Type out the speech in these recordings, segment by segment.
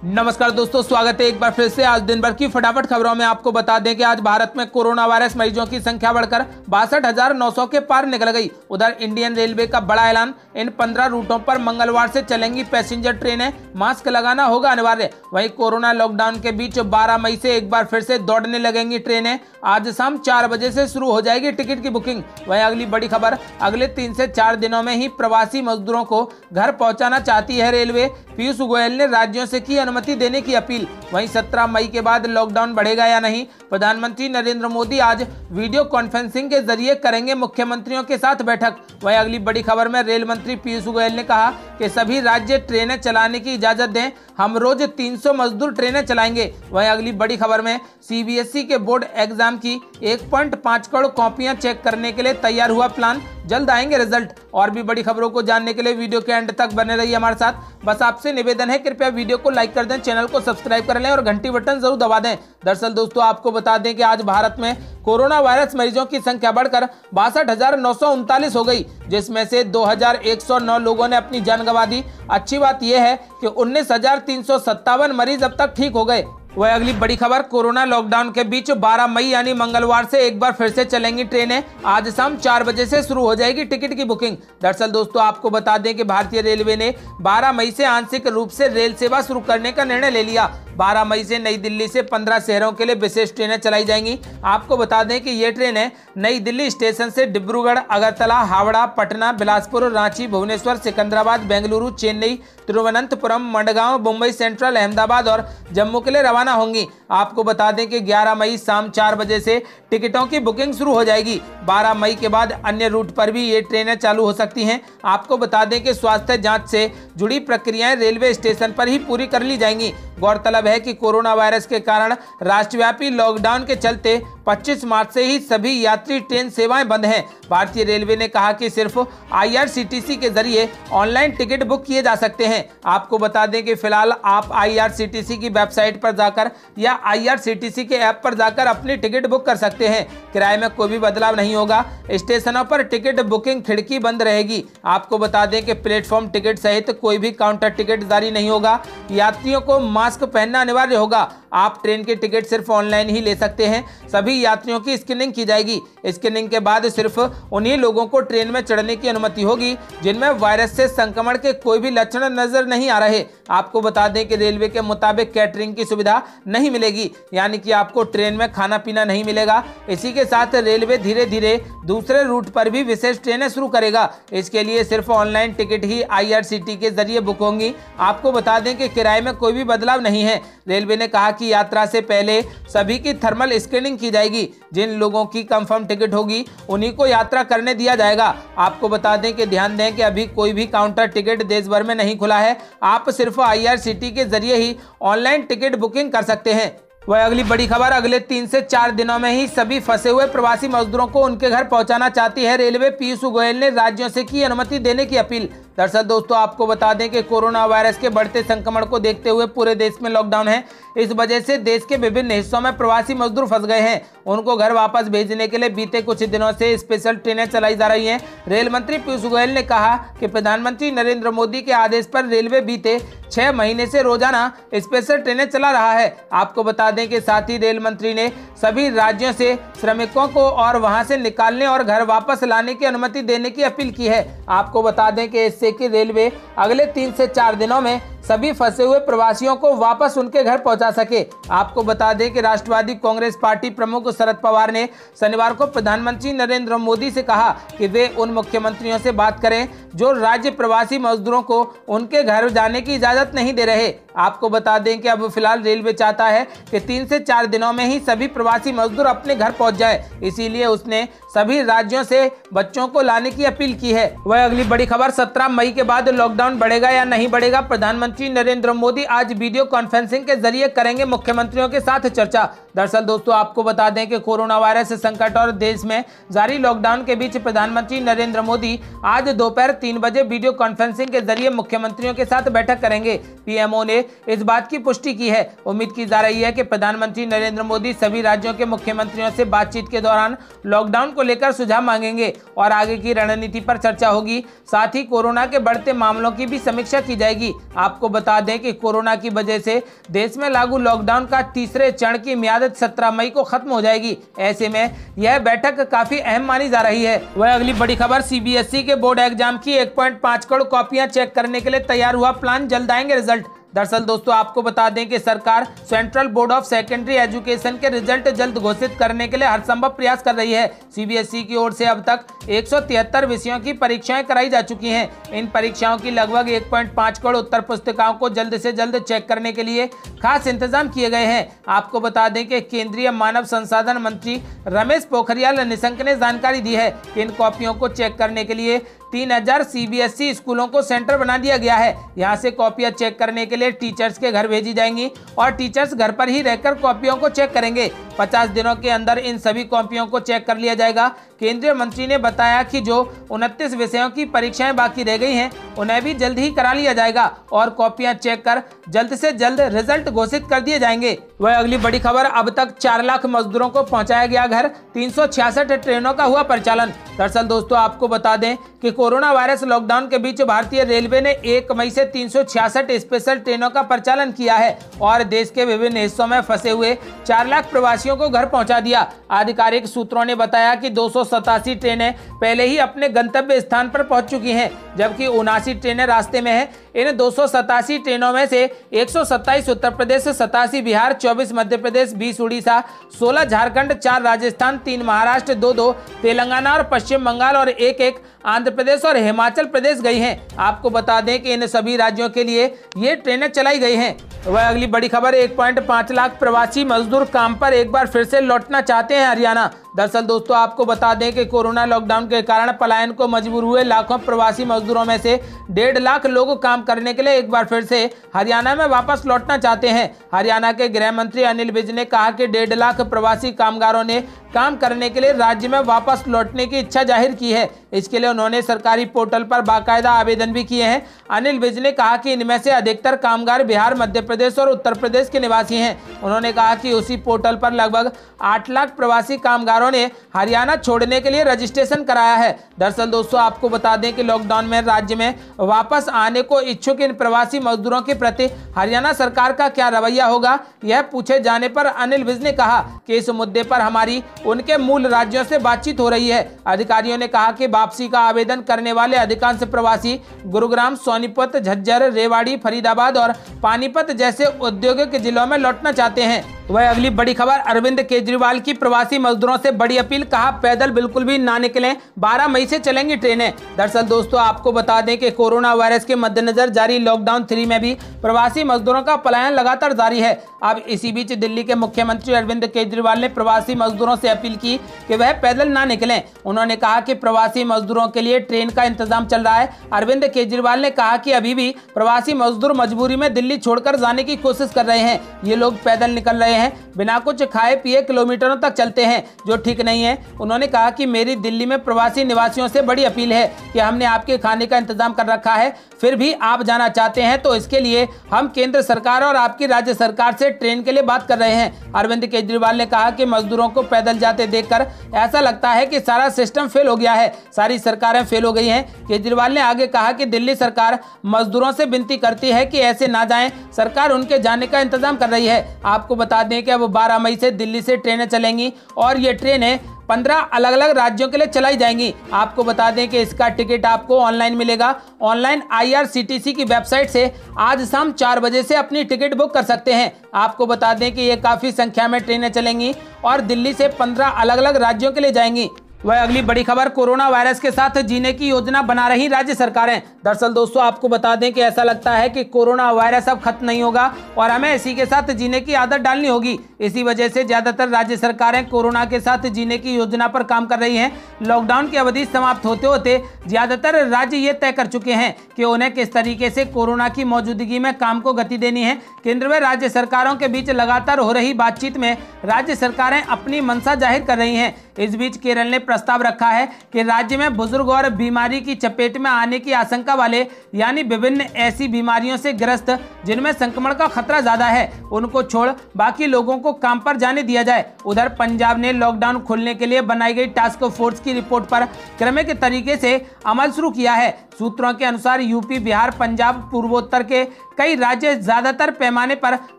नमस्कार दोस्तों, स्वागत है एक बार फिर से। आज दिन भर की फटाफट खबरों में आपको बता दें कि आज भारत में कोरोना वायरस मरीजों की संख्या बढ़कर 62,900 के पार निकल गई। उधर इंडियन रेलवे का बड़ा ऐलान, इन 15 रूटों पर मंगलवार से चलेंगी पैसेंजर ट्रेनें, मास्क लगाना होगा अनिवार्य। वहीं कोरोना लॉकडाउन के बीच 12 मई से एक बार फिर से दौड़ने लगेंगी ट्रेनें। आज शाम 4 बजे से शुरू हो जाएगी टिकट की बुकिंग। वहीं अगली बड़ी खबर, अगले 3 से 4 दिनों में ही प्रवासी मजदूरों को घर पहुंचाना चाहती है रेलवे। पीयूष गोयल ने राज्यों से की अनुमति देने की अपील। वहीं 17 मई के बाद लॉकडाउन बढ़ेगा या नहीं, प्रधानमंत्री नरेंद्र मोदी आज वीडियो कॉन्फ्रेंसिंग के जरिए करेंगे मुख्यमंत्रियों के साथ बैठक। वहीं अगली बड़ी खबर में रेल मंत्री पीयूष गोयल ने कहा कि सभी राज्य ट्रेनें चलाने की इजाजत दें, हम रोज 300 मजदूर ट्रेनें चलाएंगे। वहीं अगली बड़ी खबर में सीबीएसई के बोर्ड एग्जाम की 1.5 करोड़ कॉपियां चेक करने के लिए तैयार हुआ प्लान, जल्द आएंगे रिजल्ट। और भी बड़ी खबरों को जानने के लिए वीडियो के एंड तक बने रहिए हमारे साथ। बस आपसे निवेदन है, कृपया वीडियो को लाइक कर दें, चैनल को सब्सक्राइब कर लें और घंटी बटन जरूर दबा दें। दरअसल दोस्तों, आपको बता दें कि आज भारत में कोरोना वायरस मरीजों की संख्या बढ़कर 62,939 हो गई, जिसमें से 2,109 लोगों ने अपनी जान गंवा दी। अच्छी बात यह है कि 19,357 मरीज अब तक ठीक हो गए। वह अगली बड़ी खबर, कोरोना लॉकडाउन के बीच 12 मई यानी मंगलवार से एक बार फिर से चलेंगी ट्रेनें। आज शाम 4 बजे से शुरू हो जाएगी टिकट की बुकिंग। दरअसल दोस्तों, आपको बता दें कि भारतीय रेलवे ने 12 मई से आंशिक रूप से रेल सेवा शुरू करने का निर्णय ले लिया। 12 मई से नई दिल्ली से 15 शहरों के लिए विशेष ट्रेनें चलाई जाएंगी। आपको बता दें कि ये ट्रेनें नई दिल्ली स्टेशन से डिब्रूगढ़, अगरतला, हावड़ा, पटना, बिलासपुर, रांची, भुवनेश्वर, सिकंदराबाद, बेंगलुरु, चेन्नई, तिरुवनंतपुरम, मडगांव, मुंबई सेंट्रल, अहमदाबाद और जम्मू के लिए रवाना होंगी। आपको बता दें कि 11 मई शाम 4 बजे से टिकटों की बुकिंग शुरू हो जाएगी। 12 मई के बाद अन्य रूट पर भी ये ट्रेनें चालू हो सकती हैं। आपको बता दें कि स्वास्थ्य जांच से जुड़ी प्रक्रियाएं रेलवे स्टेशन पर ही पूरी कर ली जाएंगी। गौरतलब है कि कोरोना वायरस के कारण राष्ट्रव्यापी लॉकडाउन के चलते 25 मार्च से ही सभी यात्री ट्रेन सेवाएं बंद हैं। भारतीय रेलवे ने कहा कि सिर्फ IRCTC के जरिए ऑनलाइन टिकट बुक किए जा सकते हैं। आपको बता दें कि फिलहाल आप IRCTC की वेबसाइट पर जाकर या IRCTC के ऐप पर जाकर अपनी टिकट बुक कर सकते हैं। किराए में कोई भी बदलाव नहीं होगा। स्टेशनों पर टिकट बुकिंग खिड़की बंद रहेगी। आपको बता दें कि प्लेटफॉर्म टिकट सहित कोई भी काउंटर टिकट जारी नहीं होगा। यात्रियों को मास्क पहनना अनिवार्य होगा। आप ट्रेन के टिकट सिर्फ ऑनलाइन ही ले सकते हैं। सभी यात्रियों की स्क्रीनिंग की जाएगी। स्क्रीनिंग के बाद सिर्फ उन्हीं लोगों को ट्रेन में चढ़ने की अनुमति होगी जिनमें वायरस से संक्रमण के कोई भी लक्षण नजर नहीं आ रहे। आपको बता दें कि रेलवे के मुताबिक कैटरिंग की सुविधा नहीं मिलेगी, यानी कि आपको ट्रेन में खाना पीना नहीं मिलेगा। इसी के साथ रेलवे धीरे धीरे दूसरे रूट पर भी विशेष ट्रेनें शुरू करेगा। इसके लिए सिर्फ ऑनलाइन टिकट ही IRCTC के जरिए बुक होंगी। आपको बता दें कि किराए में कोई भी बदलाव नहीं है। रेलवे ने कहा कि यात्रा से पहले सभी की थर्मल स्क्रीनिंग की जाएगी। जिन लोगों की कंफर्म टिकट होगी उन्हीं को यात्रा करने दिया जाएगा। आपको बता दें कि ध्यान दें कि अभी कोई भी काउंटर टिकट देश भर में नहीं खुला है। आप सिर्फ IRCTC के जरिए ही ऑनलाइन टिकट बुकिंग कर सकते हैं। वह अगली बड़ी खबर, अगले 3 से 4 दिनों में ही सभी फंसे हुए प्रवासी मजदूरों को उनके घर पहुंचाना चाहती है रेलवे। पीयूष गोयल ने राज्यों से की अनुमति देने की अपील। दरअसल दोस्तों, आपको बता दें कि कोरोना वायरस के बढ़ते संक्रमण को देखते हुए पूरे देश में लॉकडाउन है। इस वजह से देश के विभिन्न हिस्सों में प्रवासी मजदूर फंस गए हैं। उनको घर वापस भेजने के लिए बीते कुछ दिनों से स्पेशल ट्रेनें चलाई जा रही हैं। रेल मंत्री पीयूष गोयल ने कहा कि प्रधानमंत्री नरेंद्र मोदी के आदेश पर रेलवे बीते 6 महीने से रोजाना स्पेशल ट्रेनें चला रहा है। आपको बता दें कि साथ ही रेल मंत्री ने सभी राज्यों से श्रमिकों को और वहां से निकालने और घर वापस लाने की अनुमति देने की अपील की है। आपको बता दें कि इससे कि रेलवे अगले 3 से 4 दिनों में सभी फंसे हुए प्रवासियों को वापस उनके घर पहुंचा सके। आपको बता दें कि राष्ट्रवादी कांग्रेस पार्टी प्रमुख शरद पवार ने शनिवार को प्रधानमंत्री नरेंद्र मोदी से कहा कि वे उन मुख्यमंत्रियों से बात करें जो राज्य प्रवासी मजदूरों को उनके घर जाने की इजाजत नहीं दे रहे। आपको बता दें कि अब फिलहाल रेलवे चाहता है कि 3 से 4 दिनों में ही सभी प्रवासी मजदूर अपने घर पहुंच जाए। इसीलिए उसने सभी राज्यों से बच्चों को लाने की अपील की है। वह अगली बड़ी खबर, 17 मई के बाद लॉकडाउन बढ़ेगा या नहीं बढ़ेगा, प्रधानमंत्री नरेंद्र मोदी आज वीडियो कॉन्फ्रेंसिंग के जरिए करेंगे मुख्यमंत्रियों के साथ चर्चा। दरअसल दोस्तों, आपको बता दें कि कोरोना वायरस संकट और देश में जारी लॉकडाउन के बीच प्रधानमंत्री नरेंद्र मोदी आज दोपहर 3 बजे वीडियो कॉन्फ्रेंसिंग के जरिए मुख्यमंत्रियों के साथ बैठक करेंगे। पीएमओ ने इस बात की पुष्टि की है। उम्मीद की जा रही है कि प्रधानमंत्री नरेंद्र मोदी सभी राज्यों के मुख्यमंत्रियों से बातचीत के दौरान लॉकडाउन को लेकर सुझाव मांगेंगे और आगे की रणनीति पर चर्चा होगी। साथ ही कोरोना के बढ़ते मामलों की भी समीक्षा की जाएगी। आपको बता दें कि कोरोना की वजह से देश में लागू लॉकडाउन का तीसरे चरण की मियाद 17 मई को खत्म हो जाएगी। ऐसे में यह बैठक काफी अहम मानी जा रही है। वह अगली बड़ी खबर, सीबीएसई के बोर्ड एग्जाम की 1.5 करोड़ कॉपियां चेक करने के लिए तैयार हुआ प्लान, जल्द आएंगे रिजल्ट। दरअसल दोस्तों आपको बता दें कि सरकार central board of secondary education के रिजल्ट जल्द घोषित करने के लिए हर संभव प्रयास कर रही है। सीबीएसई की ओर से अब तक 173 विषयों की परीक्षाएं कराई जा चुकी हैं। इन परीक्षाओं की लगभग 1.5 करोड़ उत्तर पुस्तिकाओं को जल्द से जल्द चेक करने के लिए खास इंतजाम किए गए हैं। आपको बता दें कि केंद्रीय मानव संसाधन मंत्री रमेश पोखरियाल निशंक ने जानकारी दी है कि इन कॉपियों को चेक करने के लिए 3000 सीबीएसई स्कूलों को सेंटर बना दिया गया है। यहां से कॉपियां चेक करने के लिए टीचर्स के घर भेजी जाएंगी और टीचर्स घर पर ही रहकर कॉपियों को चेक करेंगे। 50 दिनों के अंदर इन सभी कॉपियों को चेक कर लिया जाएगा। केंद्रीय मंत्री ने बताया कि जो 29 विषयों की परीक्षाएं बाकी रह गई हैं उन्हें भी जल्द ही करा लिया जाएगा और कॉपियां चेक कर जल्द से जल्द रिजल्ट घोषित कर दिए जाएंगे। वह अगली बड़ी खबर, अब तक 4 लाख मजदूरों को पहुंचाया गया घर, 366 ट्रेनों का हुआ परिचालन। दरअसल दोस्तों आपको बता दें कि कोरोना वायरस लॉकडाउन के बीच भारतीय रेलवे ने 1 मई से 366 स्पेशल ट्रेनों का परिचालन किया है और देश के विभिन्न हिस्सों में फंसे हुए 4 लाख प्रवासियों को घर पहुंचा दिया। आधिकारिक सूत्रों ने बताया कि 287 ट्रेनें पहले ही अपने गंतव्य स्थान पर पहुंच चुकी हैं, जबकि 79 ट्रेनें रास्ते में हैं। इन 287 ट्रेनों में से 127 उत्तर प्रदेश, 87 बिहार, 24 मध्य प्रदेश, 20 उड़ीसा, 16 झारखंड, 4 राजस्थान, 3 महाराष्ट्र, 2 तेलंगाना और पश्चिम बंगाल और 1 आंध्र प्रदेश और हिमाचल प्रदेश गई हैं। आपको बता दें कि इन सभी राज्यों के लिए ये ट्रेनें चलाई गई हैं। वह अगली बड़ी खबर, 1.5 लाख प्रवासी मजदूर काम पर एक बार फिर से लौटना चाहते हैं हरियाणा। दरअसल दोस्तों आपको बता दें कि कोरोना लॉकडाउन के कारण पलायन को मजबूर हुए लाखों प्रवासी मजदूरों में से 1.5 लाख लोग काम करने के लिए एक बार फिर से हरियाणा में वापस लौटना चाहते हैं। हरियाणा के गृह मंत्री अनिल विज ने कहा कि 1.5 लाख प्रवासी कामगारों ने काम करने के लिए राज्य में वापस लौटने की इच्छा जाहिर की है। इसके लिए उन्होंने सरकारी पोर्टल पर बाकायदा आवेदन भी किए हैं। अनिल विज ने कहा कि इनमें से अधिकतर कामगार बिहार, मध्य प्रदेश और उत्तर प्रदेश के निवासी हैं। उन्होंने कहा कि उसी पोर्टल पर लगभग 8 लाख प्रवासी कामगारों ने हरियाणा छोड़ने के लिए रजिस्ट्रेशन कराया है। दरअसल दोस्तों आपको बता दें कि लॉकडाउन में राज्य में वापस आने को इच्छुक इन प्रवासी मजदूरों के प्रति हरियाणा सरकार का क्या रवैया होगा, यह पूछे जाने पर अनिल विज ने कहा कि इस मुद्दे पर हमारी उनके मूल राज्यों से बातचीत हो रही है। अधिकारियों ने कहा कि वापसी का आवेदन करने वाले अधिकांश प्रवासी गुरुग्राम, सोनीपत, झज्जर, रेवाड़ी, फरीदाबाद और पानीपत जैसे औद्योगिक जिलों में लौटना चाहते हैं। वह अगली बड़ी खबर, अरविंद केजरीवाल की प्रवासी मजदूरों से बड़ी अपील, कहा पैदल बिल्कुल भी ना निकलें, 12 मई से चलेंगी ट्रेनें। दरअसल दोस्तों आपको बता दें कि कोरोना वायरस के मद्देनजर जारी लॉकडाउन 3 में भी प्रवासी मजदूरों का पलायन लगातार जारी है। अब इसी बीच दिल्ली के मुख्यमंत्री अरविंद केजरीवाल ने प्रवासी मजदूरों से अपील की कि वह पैदल ना निकलें। उन्होंने कहा कि प्रवासी मजदूरों के लिए ट्रेन का इंतजाम चल रहा है। अरविंद केजरीवाल ने कहा कि अभी भी प्रवासी मजदूर मजबूरी में दिल्ली छोड़कर जाने की कोशिश कर रहे हैं। ये लोग पैदल निकल रहे हैं, बिना कुछ खाए पिए किलोमीटरों तक चलते हैं, जो ठीक नहीं है। उन्होंने कहा कि मेरी दिल्ली में प्रवासी निवासियों से बड़ी अपील है कि हमने आपके खाने का इंतजाम कर रखा है, फिर भी आप जाना चाहते हैं तो इसके लिए हम केंद्र सरकार और आपकी राज्य सरकार से ट्रेन के लिए बात कर रहे हैं। अरविंद केजरीवाल ने कहा कि मजदूरों को पैदल जाते देखकर ऐसा लगता है कि सारा सिस्टम फेल हो गया है, सारी सरकारें फेल हो गई हैं। केजरीवाल ने आगे कहा कि दिल्ली सरकार मजदूरों से विनती करती है कि ऐसे ना जाएं, सरकार उनके जाने का इंतजाम कर रही है। आपको बता दें कि अब 12 मई से दिल्ली से ट्रेनें चलेंगी और ये ट्रेनें 15 अलग अलग राज्यों के लिए चलाई जाएंगी। आपको बता दें कि इसका टिकट आपको ऑनलाइन मिलेगा। ऑनलाइन IRCTC की वेबसाइट से आज शाम 4 बजे से अपनी टिकट बुक कर सकते हैं। आपको बता दें कि ये काफ़ी संख्या में ट्रेनें चलेंगी और दिल्ली से 15 अलग अलग राज्यों के लिए जाएंगी। वह अगली बड़ी खबर, कोरोना वायरस के साथ जीने की योजना बना रही राज्य सरकारें। दरअसल दोस्तों आपको बता दें कि ऐसा लगता है कि कोरोना वायरस अब खत्म नहीं होगा और हमें इसी के साथ जीने की आदत डालनी होगी। इसी वजह से ज्यादातर राज्य सरकारें कोरोना के साथ जीने की योजना पर काम कर रही हैं। लॉकडाउन की अवधि समाप्त होते होते ज्यादातर राज्य ये तय कर चुके हैं कि उन्हें किस तरीके से कोरोना की मौजूदगी में काम को गति देनी है। केंद्र व राज्य सरकारों के बीच लगातार हो रही बातचीत में राज्य सरकारें अपनी मंशा जाहिर कर रही हैं। इस बीच केरल ने प्रस्ताव रखा है कि राज्य में बुजुर्ग और बीमारी की चपेट में आने की आशंका वाले यानी विभिन्न ऐसी बीमारियों से ग्रस्त जिनमें संक्रमण का खतरा ज्यादा है उनको छोड़ बाकी लोगों को काम पर जाने दिया जाए। उधर पंजाब ने लॉकडाउन खोलने के लिए बनाई गई टास्क फोर्स की रिपोर्ट पर क्रमिक तरीके से अमल शुरू किया है। सूत्रों के अनुसार यूपी, बिहार, पंजाब, पूर्वोत्तर के कई राज्य ज्यादातर पैमाने पर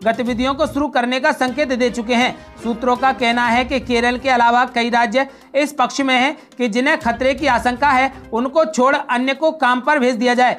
गतिविधियों को शुरू करने का संकेत दे चुके हैं। सूत्रों का कहना है कि केरल के अलावा कई राज्य इस पक्ष में हैं कि जिन्हें खतरे की आशंका है उनको छोड़ अन्य को काम पर भेज दिया जाए।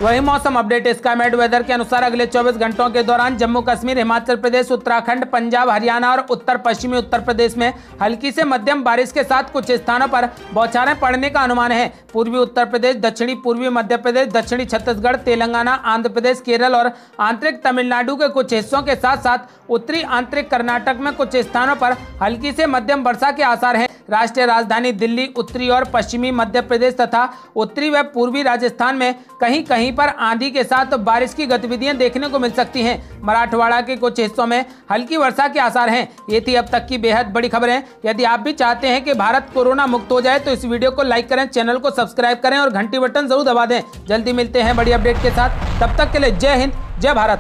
वही मौसम अपडेट स्काईमेट वेदर के अनुसार अगले 24 घंटों के दौरान जम्मू कश्मीर, हिमाचल प्रदेश, उत्तराखंड, पंजाब, हरियाणा और उत्तर पश्चिमी उत्तर प्रदेश में हल्की से मध्यम बारिश के साथ कुछ स्थानों पर बौछारें पड़ने का अनुमान है। पूर्वी उत्तर प्रदेश, दक्षिणी पूर्वी मध्य प्रदेश, दक्षिणी छत्तीसगढ़, तेलंगाना, आंध्र प्रदेश, केरल और आंतरिक तमिलनाडु के कुछ हिस्सों के साथ साथ उत्तरी आंतरिक कर्नाटक में कुछ स्थानों पर हल्की से मध्यम वर्षा के आसार हैं। राष्ट्रीय राजधानी दिल्ली, उत्तरी और पश्चिमी मध्य प्रदेश तथा उत्तरी व पूर्वी राजस्थान में कहीं कहीं पर आंधी के साथ बारिश की गतिविधियां देखने को मिल सकती हैं। मराठवाड़ा के कुछ हिस्सों में हल्की वर्षा के आसार हैं। ये थी अब तक की बेहद बड़ी खबरें। यदि आप भी चाहते हैं कि भारत कोरोना मुक्त हो जाए तो इस वीडियो को लाइक करें, चैनल को सब्सक्राइब करें और घंटी बटन जरूर दबा दें। जल्दी मिलते हैं बड़ी अपडेट के साथ, तब तक के लिए जय हिंद, जय भारत।